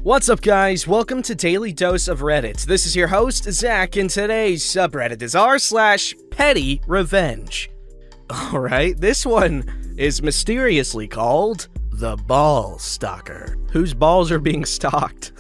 What's up, guys? Welcome to Daily Dose of Reddit. This is your host, Zach, and today's subreddit is r/PettyRevenge. Alright, this one is mysteriously called the Ball Stalker, whose balls are being stalked.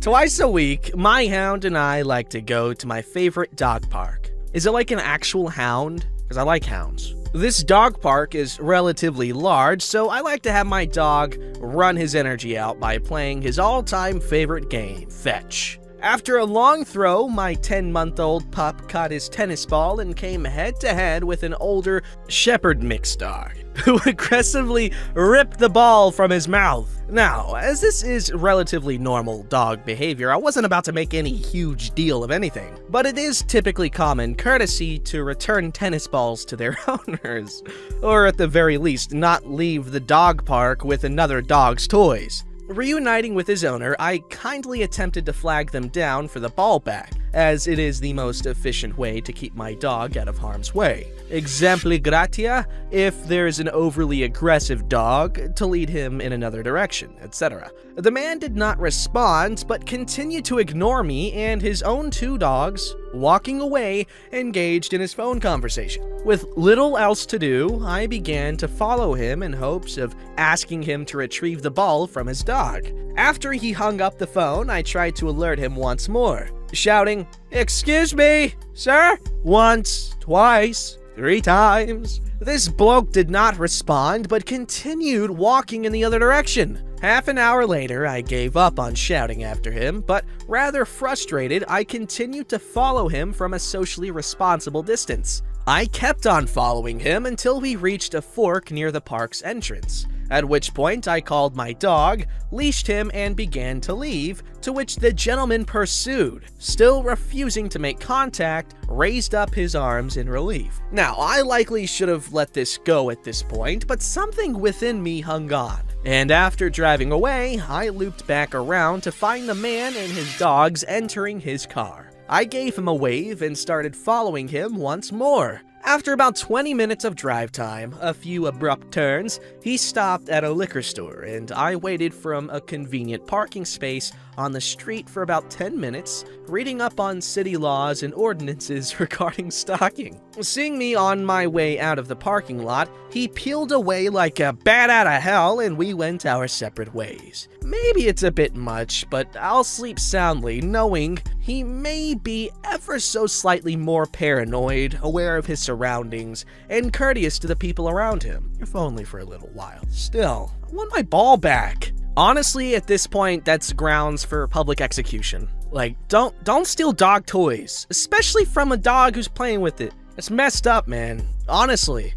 Twice a week, my hound and I like to go to my favorite dog park. Is it like an actual hound? Because I like hounds. This dog park is relatively large, so I like to have my dog run his energy out by playing his all-time favorite game, fetch. After a long throw, my 10-month-old pup caught his tennis ball and came head-to-head with an older shepherd mix dog, who aggressively ripped the ball from his mouth. Now, as this is relatively normal dog behavior, I wasn't about to make any huge deal of anything, but it is typically common courtesy to return tennis balls to their owners, or at the very least, not leave the dog park with another dog's toys. Reuniting with his owner, I kindly attempted to flag them down for the ball back, as it is the most efficient way to keep my dog out of harm's way. Exempli gratia if there's an overly aggressive dog to lead him in another direction, etc. The man did not respond, but continued to ignore me and his own two dogs, walking away, engaged in his phone conversation. With little else to do, I began to follow him in hopes of asking him to retrieve the ball from his dog. After he hung up the phone, I tried to alert him once more, shouting, "Excuse me, sir?" Once, twice, 3 times. This bloke did not respond, but continued walking in the other direction. Half an hour later, I gave up on shouting after him, but rather frustrated, I continued to follow him from a socially responsible distance. I kept on following him until we reached a fork near the park's entrance, at which point I called my dog, leashed him, and began to leave, to which the gentleman pursued. Still refusing to make contact, raised up his arms in relief. Now, I likely should have let this go at this point, but something within me hung on. And after driving away, I looped back around to find the man and his dogs entering his car. I gave him a wave and started following him once more. After about 20 minutes of drive time, a few abrupt turns, he stopped at a liquor store, and I waited from a convenient parking space on the street for about 10 minutes, reading up on city laws and ordinances regarding stalking. Seeing me on my way out of the parking lot, he peeled away like a bat out of hell, and we went our separate ways. Maybe it's a bit much, but I'll sleep soundly knowing he may be ever so slightly more paranoid, aware of his surroundings, and courteous to the people around him, if only for a little while. Still, I want my ball back. Honestly, at this point, that's grounds for public execution. Like, don't steal dog toys, especially from a dog who's playing with it. It's messed up, man. Honestly.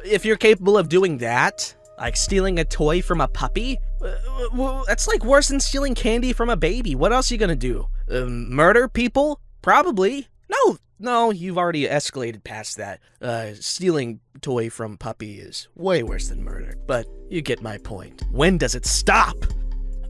If you're capable of doing that, like stealing a toy from a puppy, that's like worse than stealing candy from a baby. What else are you gonna do? Murder people? Probably. No, you've already escalated past that. Stealing toy from puppy is way worse than murder, but you get my point. When does it stop?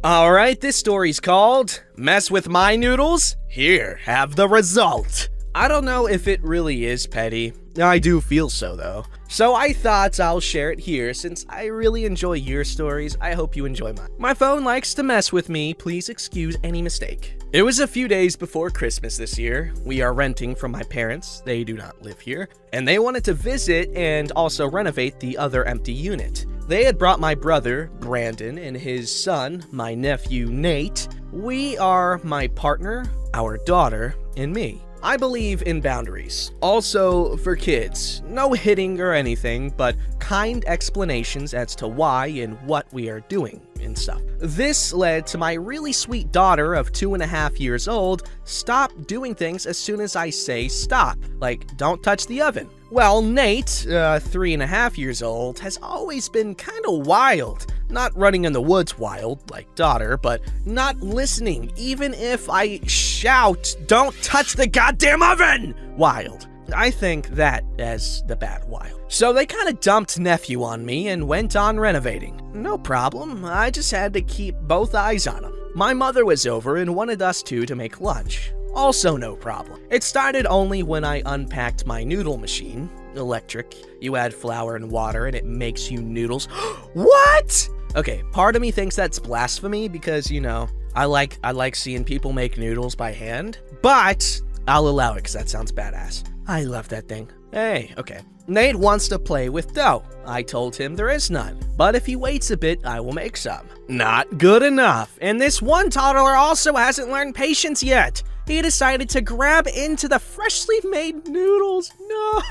Alright, this story's called Mess with My Noodles? Here, have the result. I don't know if it really is petty. I do feel so, though. So I thought I'll share it here since I really enjoy your stories. I hope you enjoy mine. My phone likes to mess with me. Please excuse any mistake. It was a few days before Christmas this year. We are renting from my parents. They do not live here. And they wanted to visit and also renovate the other empty unit. They had brought my brother, Brandon, and his son, my nephew, Nate. We are my partner, our daughter, and me. I believe in boundaries. Also, for kids, no hitting or anything, but kind explanations as to why and what we are doing and stuff. This led to my really sweet daughter of 2.5 years old stop doing things as soon as I say stop, like don't touch the oven. Well, Nate, 3.5 years old, has always been kinda wild. Not running in the woods wild, like daughter, but not listening even if I shout, "Don't touch the goddamn oven!" wild. I think that as the bad wild. So they kinda dumped nephew on me and went on renovating. No problem, I just had to keep both eyes on him. My mother was over and wanted us two to make lunch. Also no problem. It started only when I unpacked my noodle machine. Electric. You add flour and water and it makes you noodles. What? Okay, part of me thinks that's blasphemy because, you know, I like seeing people make noodles by hand, but I'll allow it because that sounds badass. I love that thing. Hey, okay. Nate wants to play with dough. I told him there is none, but if he waits a bit, I will make some. Not good enough, and this one toddler also hasn't learned patience yet. He decided to grab into the freshly made noodles, no,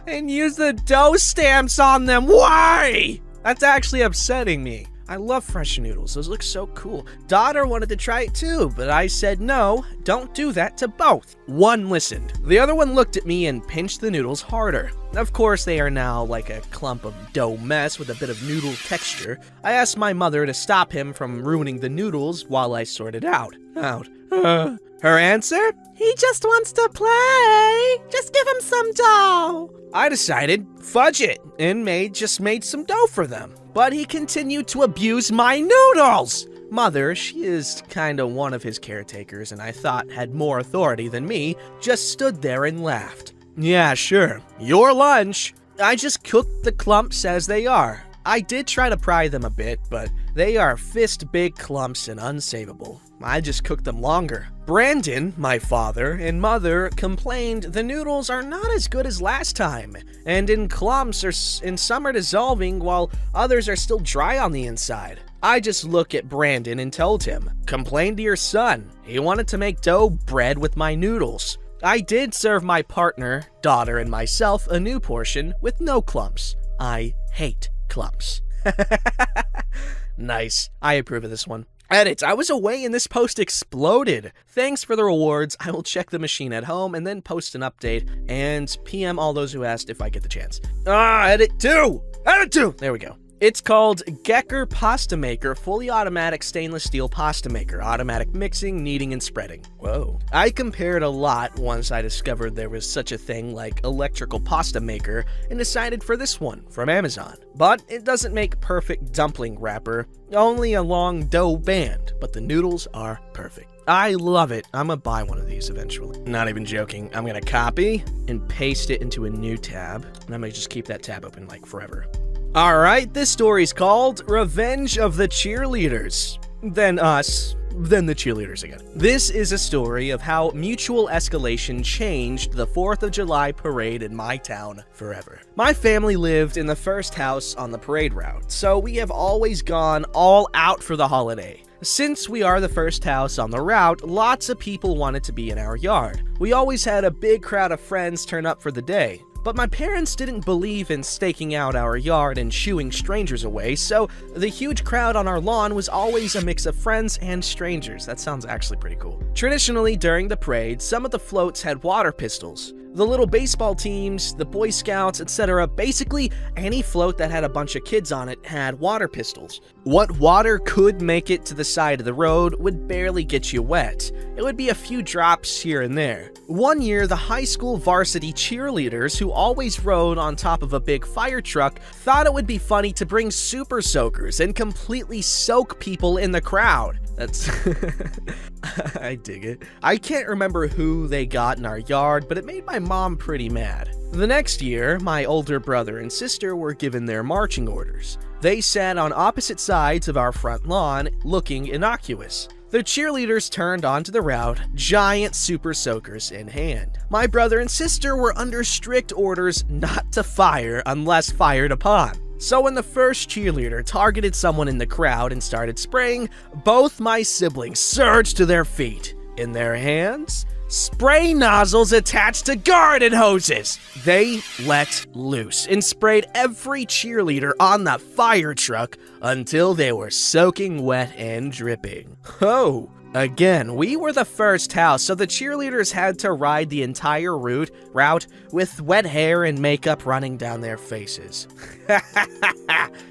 and use the dough stamps on them. Why? That's actually upsetting me. I love fresh noodles, those look so cool. Daughter wanted to try it too, but I said no, don't do that to both. One listened. The other one looked at me and pinched the noodles harder. Of course, they are now like a clump of dough mess with a bit of noodle texture. I asked my mother to stop him from ruining the noodles while I sorted out. Her answer? He just wants to play. Just give him some dough. I decided, fudge it, and just made some dough for them. But he continued to abuse my noodles. Mother, she is kinda one of his caretakers and I thought had more authority than me, just stood there and laughed. Yeah, sure, your lunch. I just cooked the clumps as they are. I did try to pry them a bit, but they are fist-big clumps and unsavable. I just cooked them longer. Brandon, my father, and mother complained the noodles are not as good as last time, and in clumps and some are dissolving while others are still dry on the inside. I just look at Brandon and told him, complain to your son. He wanted to make dough bread with my noodles. I did serve my partner, daughter, and myself a new portion with no clumps. I hate clumps. Nice. I approve of this one. Edit. I was away and this post exploded. Thanks for the rewards. I will check the machine at home and then post an update and PM all those who asked if I get the chance. Edit 2. Edit 2. There we go. It's called Gecker Pasta Maker, fully automatic stainless steel pasta maker, automatic mixing, kneading, and spreading. Whoa. I compared a lot once I discovered there was such a thing like electrical pasta maker and decided for this one from Amazon. But it doesn't make perfect dumpling wrapper, only a long dough band, but the noodles are perfect. I love it. I'm gonna buy one of these eventually. Not even joking. I'm gonna copy and paste it into a new tab, and I'm gonna just keep that tab open like forever. Alright, this story's called Revenge of the Cheerleaders. Then us, then the cheerleaders again. This is a story of how mutual escalation changed the 4th of July parade in my town forever. My family lived in the first house on the parade route, so we have always gone all out for the holiday. Since we are the first house on the route, lots of people wanted to be in our yard. We always had a big crowd of friends turn up for the day. But my parents didn't believe in staking out our yard and shooing strangers away, so the huge crowd on our lawn was always a mix of friends and strangers. That sounds actually pretty cool. Traditionally, during the parade, some of the floats had water pistols. The little baseball teams, the Boy Scouts, etc., basically any float that had a bunch of kids on it had water pistols. What water could make it to the side of the road would barely get you wet. It would be a few drops here and there. One year, the high school varsity cheerleaders, who always rode on top of a big fire truck, thought it would be funny to bring super soakers and completely soak people in the crowd. That's... I dig it. I can't remember who they got in our yard, but it made my mom pretty mad. The next year, my older brother and sister were given their marching orders. They sat on opposite sides of our front lawn, looking innocuous. The cheerleaders turned onto the route, giant super soakers in hand. My brother and sister were under strict orders not to fire unless fired upon. So when the first cheerleader targeted someone in the crowd and started spraying, both my siblings surged to their feet. In their hands, spray nozzles attached to garden hoses. They let loose and sprayed every cheerleader on the fire truck until they were soaking wet and dripping. Oh, again, we were the first house, so the cheerleaders had to ride the entire route with wet hair and makeup running down their faces.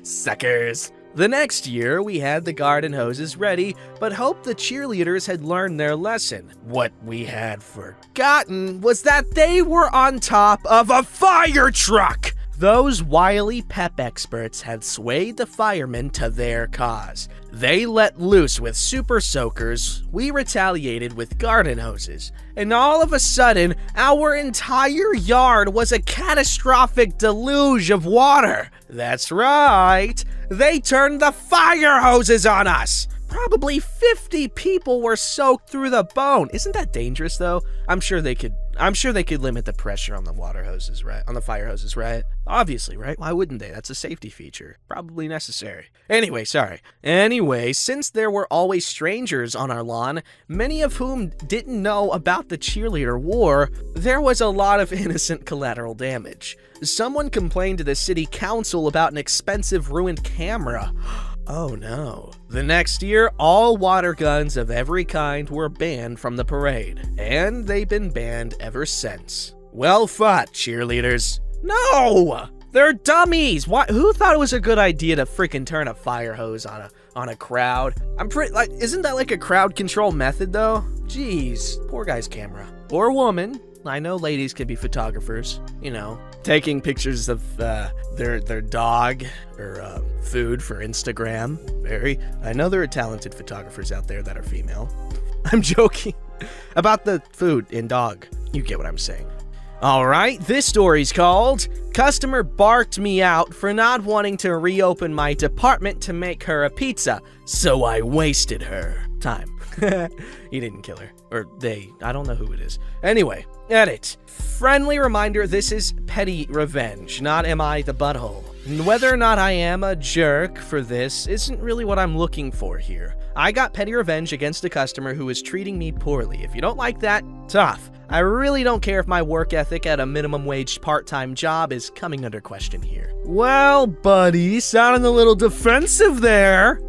Suckers. The next year, we had the garden hoses ready, but hoped the cheerleaders had learned their lesson. What we had forgotten was that they were on top of a fire truck! Those wily pep experts had swayed the firemen to their cause. They let loose with super soakers, we retaliated with garden hoses, and all of a sudden, our entire yard was a catastrophic deluge of water. That's right, They turned the fire hoses on us! Probably 50 people were soaked through the bone. Isn't that dangerous, though? I'm sure they could limit the pressure on the water hoses, right? On the fire hoses, right? Obviously, right? Why wouldn't they? That's a safety feature. Probably necessary. Anyway, since there were always strangers on our lawn, many of whom didn't know about the cheerleader war, there was a lot of innocent collateral damage. Someone complained to the city council about an expensive ruined camera. Oh no. The next year, all water guns of every kind were banned from the parade, and they've been banned ever since. Well fought, cheerleaders. No! They're dummies! Who thought it was a good idea to freaking turn a fire hose on a crowd? Isn't that like a crowd control method though? Jeez, poor guy's camera. Or woman. I know ladies can be photographers, taking pictures of their dog or food for Instagram. I know there are talented photographers out there that are female. I'm joking about the food and dog. You get what I'm saying. All right, this story's called Customer Barked Me Out for Not Wanting to Reopen My Department to Make Her a Pizza, So I Wasted Her Time. He didn't kill her. Or they. I don't know who it is. Anyway, edit. Friendly reminder, this is PettyRevenge, not Am I the Butthole. Whether or not I am a jerk for this isn't really what I'm looking for here. I got petty revenge against a customer who is treating me poorly. If you don't like that, tough. I really don't care if my work ethic at a minimum wage part-time job is coming under question here. Well, buddy, sounding a little defensive there.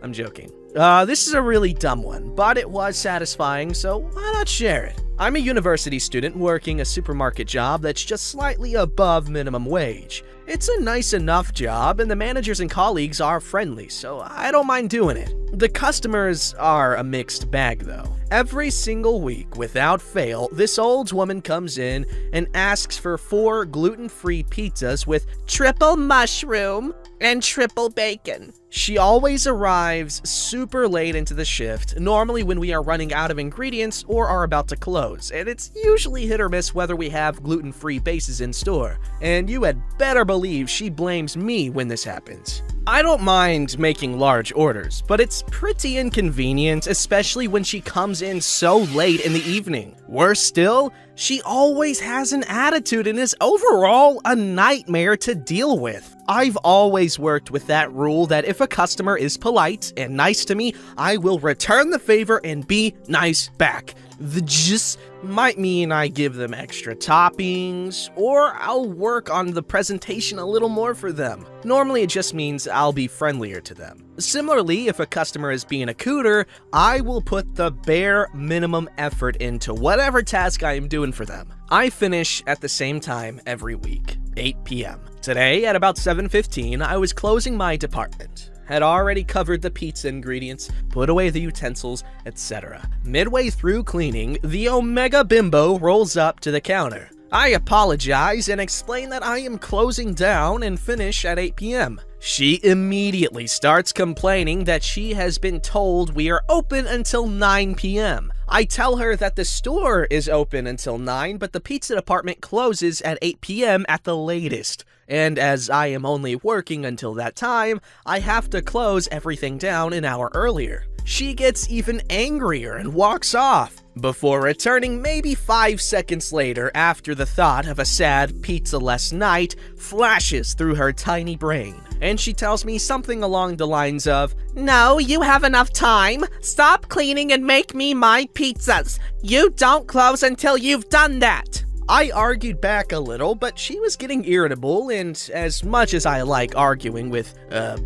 I'm joking. This is a really dumb one, but it was satisfying, so why not share it? I'm a university student working a supermarket job that's just slightly above minimum wage. It's a nice enough job, and the managers and colleagues are friendly, so I don't mind doing it. The customers are a mixed bag, though. Every single week, without fail, this old woman comes in and asks for 4 gluten-free pizzas with triple mushroom and triple bacon. She always arrives super late into the shift, normally when we are running out of ingredients or are about to close, and it's usually hit or miss whether we have gluten-free bases in store, and you had better believe she blames me when this happens. I don't mind making large orders, but it's pretty inconvenient, especially when she comes in so late in the evening. Worse still, she always has an attitude and is overall a nightmare to deal with. I've always worked with that rule that if a customer is polite and nice to me, I will return the favor and be nice back. The just might mean I give them extra toppings, or I'll work on the presentation a little more for them. Normally it just means I'll be friendlier to them. Similarly, if a customer is being a cooter, I will put the bare minimum effort into whatever task I am doing for them. I finish at the same time every week, 8 p.m. Today, at about 7:15, I was closing my department. Had already covered the pizza ingredients, put away the utensils, etc. Midway through cleaning, the Omega Bimbo rolls up to the counter. I apologize and explain that I am closing down and finish at 8 p.m. She immediately starts complaining that she has been told we are open until 9 p.m. I tell her that the store is open until 9, but the pizza department closes at 8 p.m. at the latest. And as I am only working until that time, I have to close everything down an hour earlier. She gets even angrier and walks off, before returning maybe 5 seconds later after the thought of a sad pizza-less night flashes through her tiny brain. And she tells me something along the lines of, "No, you have enough time. Stop cleaning and make me my pizzas. You don't close until you've done that." I argued back a little, but she was getting irritable, and as much as I like arguing with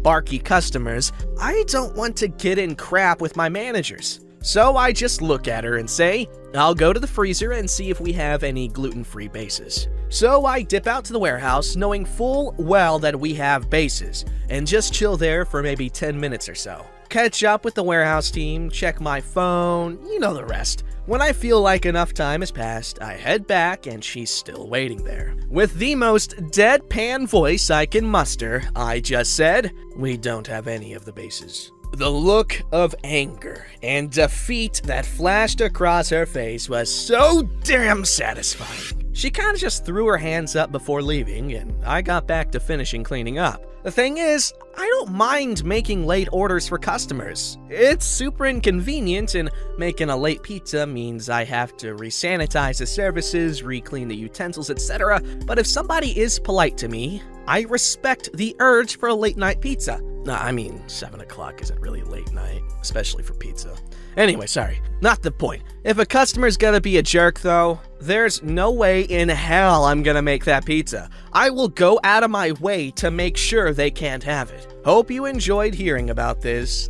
barky customers, I don't want to get in crap with my managers. So I just look at her and say, I'll go to the freezer and see if we have any gluten-free bases. So I dip out to the warehouse, knowing full well that we have bases, and just chill there for maybe 10 minutes or so. Catch up with the warehouse team, check my phone, you know the rest. When I feel like enough time has passed, I head back and she's still waiting there. With the most deadpan voice I can muster, I just said, "We don't have any of the bases." The look of anger and defeat that flashed across her face was so damn satisfying. She kinda just threw her hands up before leaving, and I got back to finishing cleaning up. The thing is, I don't mind making late orders for customers. It's super inconvenient, and making a late pizza means I have to re-sanitize the surfaces, re-clean the utensils, etc. But if somebody is polite to me, I respect the urge for a late night pizza. I mean, 7 o'clock isn't really late night, especially for pizza. Anyway, sorry, not the point. If a customer's gonna be a jerk though, there's no way in hell I'm gonna make that pizza. I will go out of my way to make sure they can't have it. Hope you enjoyed hearing about this.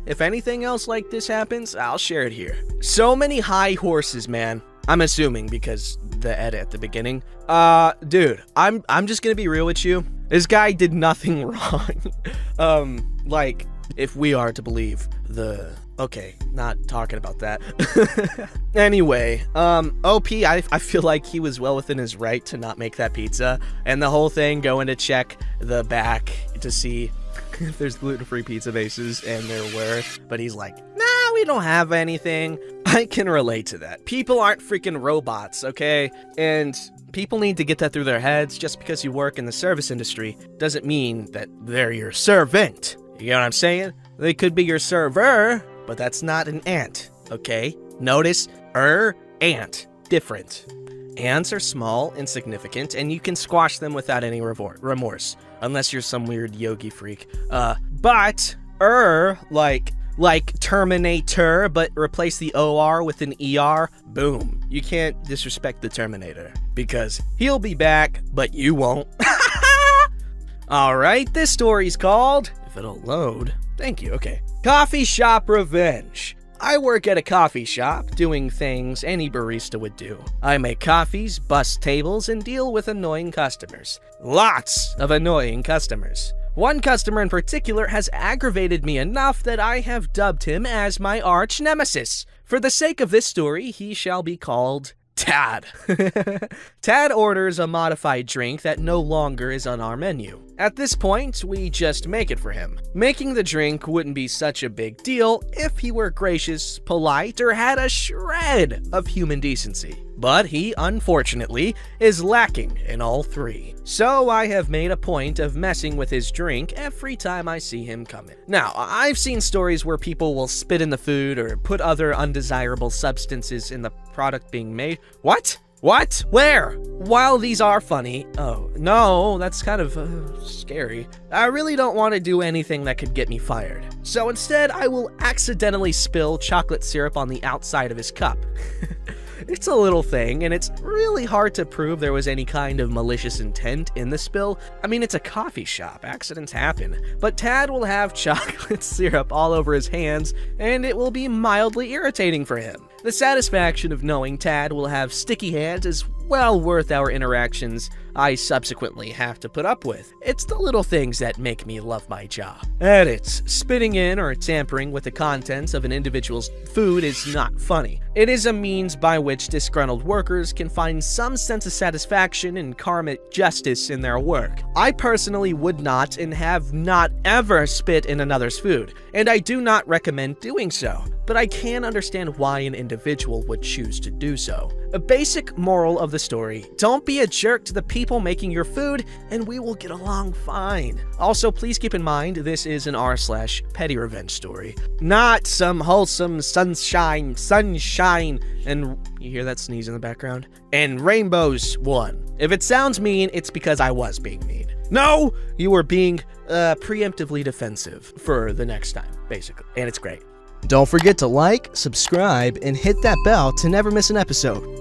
If anything else like this happens, I'll share it here. So many high horses, man. I'm assuming because the edit at the beginning. Dude, I'm just gonna be real with you. This guy did nothing wrong. Like, if we are to believe the... Okay, not talking about that. Anyway, OP, I feel like he was well within his right to not make that pizza. And the whole thing, going to check the back to see if there's gluten-free pizza bases, and there were. But he's like, nah, we don't have anything. I can relate to that. People aren't freaking robots, okay? And people need to get that through their heads. Just because you work in the service industry doesn't mean that they're your servant. You get what I'm saying? They could be your server, but that's not an ant, okay? Notice, ant, different. Ants are small, insignificant, and you can squash them without any remorse, unless you're some weird yogi freak. But, like Terminator, but replace the OR with an ER, boom. You can't disrespect the Terminator, because he'll be back, but you won't. Alright, this story's called, if it'll load, thank you, okay. Coffee Shop Revenge. I work at a coffee shop, doing things any barista would do. I make coffees, bust tables, and deal with annoying customers. Lots of annoying customers. One customer in particular has aggravated me enough that I have dubbed him as my arch nemesis. For the sake of this story, he shall be called Tad. Tad orders a modified drink that no longer is on our menu. At this point, we just make it for him. Making the drink wouldn't be such a big deal if he were gracious, polite, or had a shred of human decency. But he, unfortunately, is lacking in all three. So I have made a point of messing with his drink every time I see him come in. Now, I've seen stories where people will spit in the food or put other undesirable substances in the product being made. What? What? Where? While these are funny, oh, no, that's kind of scary. I really don't want to do anything that could get me fired. So instead, I will accidentally spill chocolate syrup on the outside of his cup. It's a little thing, and it's really hard to prove there was any kind of malicious intent in the spill. I mean, it's a coffee shop, accidents happen. But Tad will have chocolate syrup all over his hands, and it will be mildly irritating for him. The satisfaction of knowing Tad will have sticky hands is well worth our interactions I subsequently have to put up with. It's the little things that make me love my job. Edits. Spitting in or tampering with the contents of an individual's food is not funny. It is a means by which disgruntled workers can find some sense of satisfaction and karmic justice in their work. I personally would not and have not ever spit in another's food, and I do not recommend doing so. But I can understand why an individual would choose to do so. A basic moral of the story: don't be a jerk to the people making your food, and we will get along fine. Also, please keep in mind, this is an r/PettyRevenge story, not some wholesome sunshine, and you hear that sneeze in the background? And rainbows one. If it sounds mean, it's because I was being mean. No, you were being preemptively defensive for the next time, basically, and it's great. Don't forget to like, subscribe, and hit that bell to never miss an episode.